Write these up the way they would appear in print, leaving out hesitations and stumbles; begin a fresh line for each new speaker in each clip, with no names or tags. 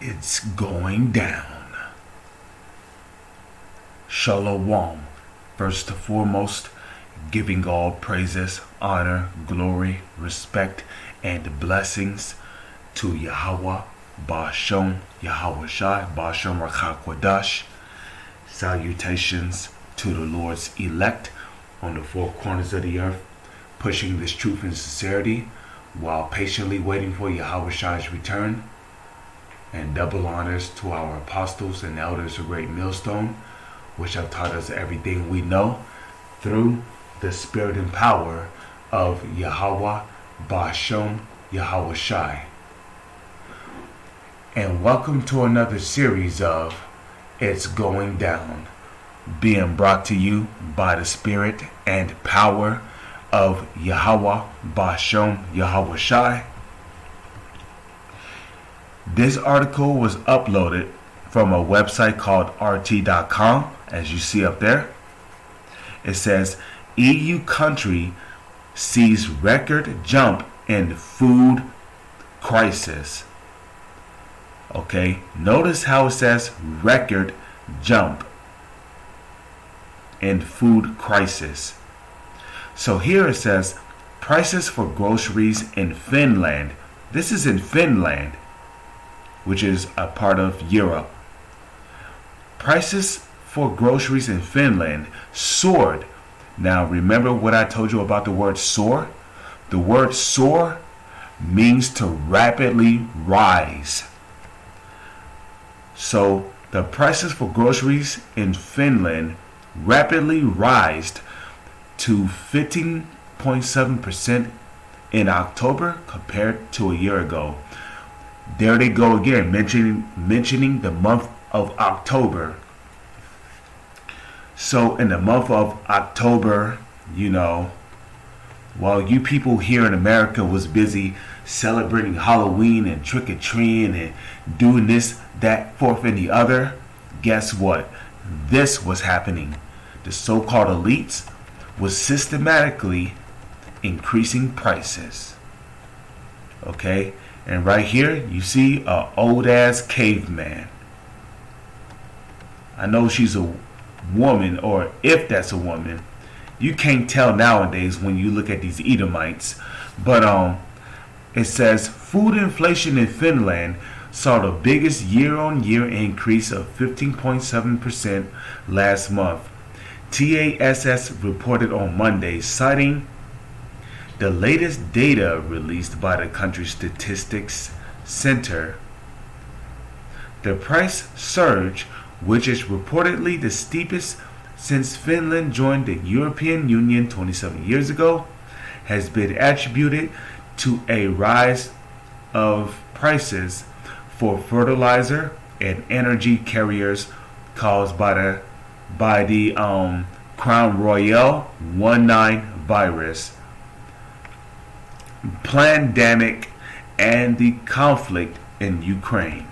It's going down. Shalom. First and foremost, giving all praises, honor, glory, respect, and blessings to Yahweh, Ba'ashem, Yahweh Shai, Ba'ashem Rachakwadash. Salutations to the Lord's elect on the four corners of the earth, pushing this truth and sincerity while patiently waiting for Yahweh Shai's return. And double honors to our apostles and elders of Great Millstone, which have taught us everything we know through the spirit and power of Yahweh, Ba'ashem, Yahweh Shai. And welcome to another series of It's Going Down, being brought to you by the spirit and power of Yahweh, Ba'ashem, Yahweh Shai. This article was uploaded from a website called rt.com, as you see up there. It says, EU country sees record jump in food crisis. Okay, notice how it says record jump in food crisis. So here it says prices for groceries in Finland. This is in Finland, which is a part of Europe. Prices for groceries in Finland soared. Now remember what I told you about the word soar? The word soar means to rapidly rise. So the prices for groceries in Finland rapidly rised to 15.7% in October compared to a year ago. There they go again, mentioning the month of October. So in the month of October, while you people here in America was busy celebrating Halloween and trick-or-treating and doing this, that, fourth, and the other, guess what? This was happening. The so-called elites was systematically increasing prices. Okay? And right here, you see a old-ass caveman. I know she's a woman, or if that's a woman. You can't tell nowadays when you look at these Edomites. But it says, food inflation in Finland saw the biggest year-on-year increase of 15.7% last month. TASS reported on Monday, citing the latest data released by the country's statistics center. The price surge, which is reportedly the steepest since Finland joined the European Union 27 years ago, has been attributed to a rise of prices for fertilizer and energy carriers caused by the Crown Royal 19 virus, pandemic, and the conflict in Ukraine.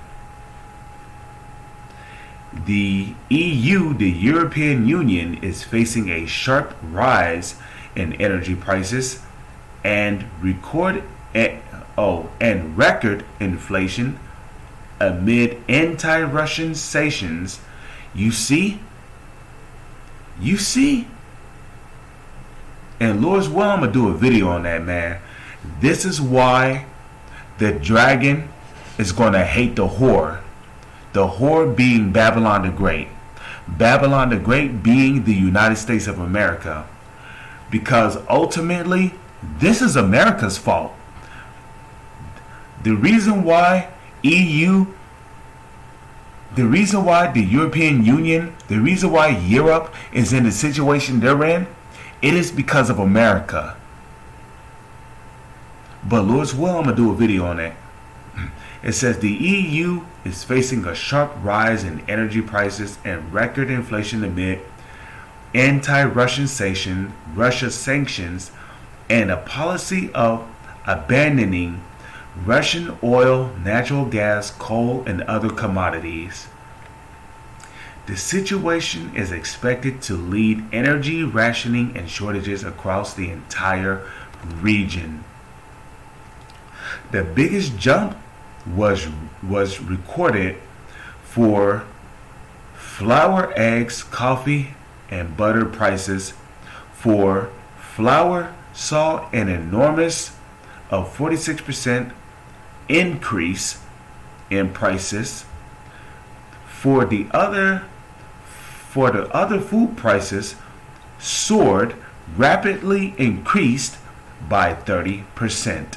The EU, the European Union, is facing a sharp rise in energy prices and record inflation amid anti-Russian sanctions. You see? And Lord's well, I'm gonna do a video on that, man. This is why the dragon is gonna hate the whore. The whore being Babylon the Great. Babylon the Great being the United States of America. Because ultimately, this is America's fault. The reason why EU, the reason why the European Union, the reason why Europe is in the situation they're in, it is because of America. But Lord's will, I'm going to do a video on that. It says the EU is facing a sharp rise in energy prices and record inflation amid anti-Russian Russia sanctions, and a policy of abandoning Russian oil, natural gas, coal, and other commodities. The situation is expected to lead energy rationing and shortages across the entire region. The biggest jump was was recorded for flour, eggs, coffee, and butter prices. For flour saw an enormous of 46% increase in prices. For the other food prices soared, rapidly increased by 30%.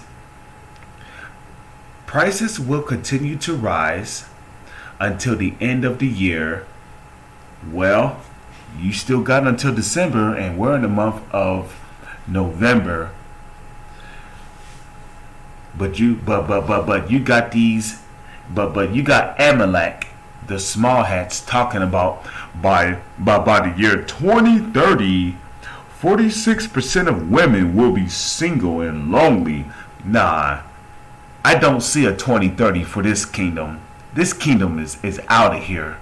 Prices will continue to rise until the end of the year. Well, you still got until December, and we're in the month of November. But you got these, but you got Amalek, the small hats, talking about by the year 2030, 46% of women will be single and lonely. Nah, I don't see a 2030 for this kingdom. This kingdom is out of here.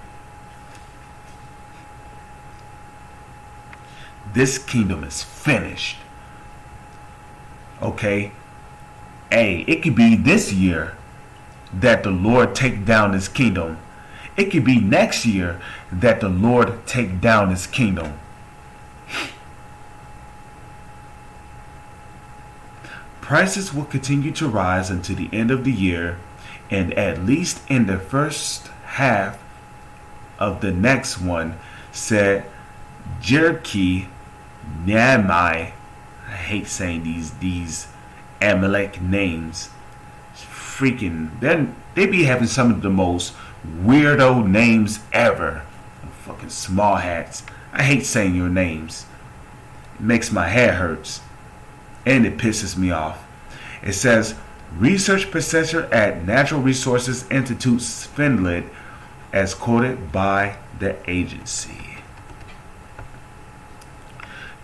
This kingdom is finished. Okay? Hey, it could be this year that the Lord take down his kingdom. It could be next year that the Lord take down his kingdom. Prices will continue to rise until the end of the year, and at least in the first half of the next one, said Jerky Namai. I hate saying these Amalek names. Freaking, they be having some of the most weirdo names ever. Fucking small hats. I hate saying your names. It makes my hair hurts. And it pisses me off. It says, research professor at Natural Resources Institute, Finland, as quoted by the agency.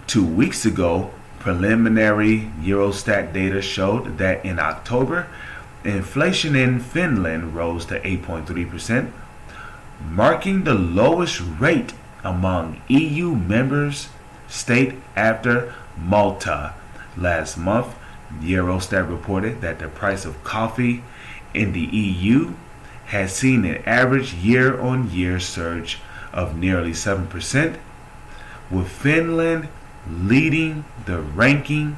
2 weeks ago, preliminary Eurostat data showed that in October, inflation in Finland rose to 8.3%, marking the lowest rate among EU members state after Malta. Last month, Eurostat reported that the price of coffee in the EU has seen an average year-on-year surge of nearly 7%, with Finland leading the ranking.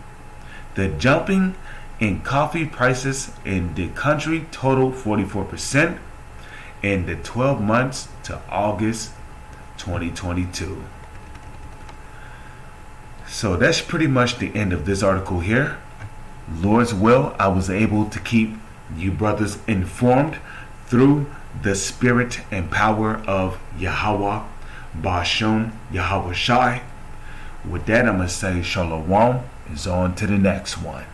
The jumping in coffee prices in the country totaled 44% in the 12 months to August 2022. So that's pretty much the end of this article here. Lord's will, I was able to keep you brothers informed through the spirit and power of Yahweh, Bashum, Yahweh Shai. With that, I'm going to say Shalom. Is on to the next one.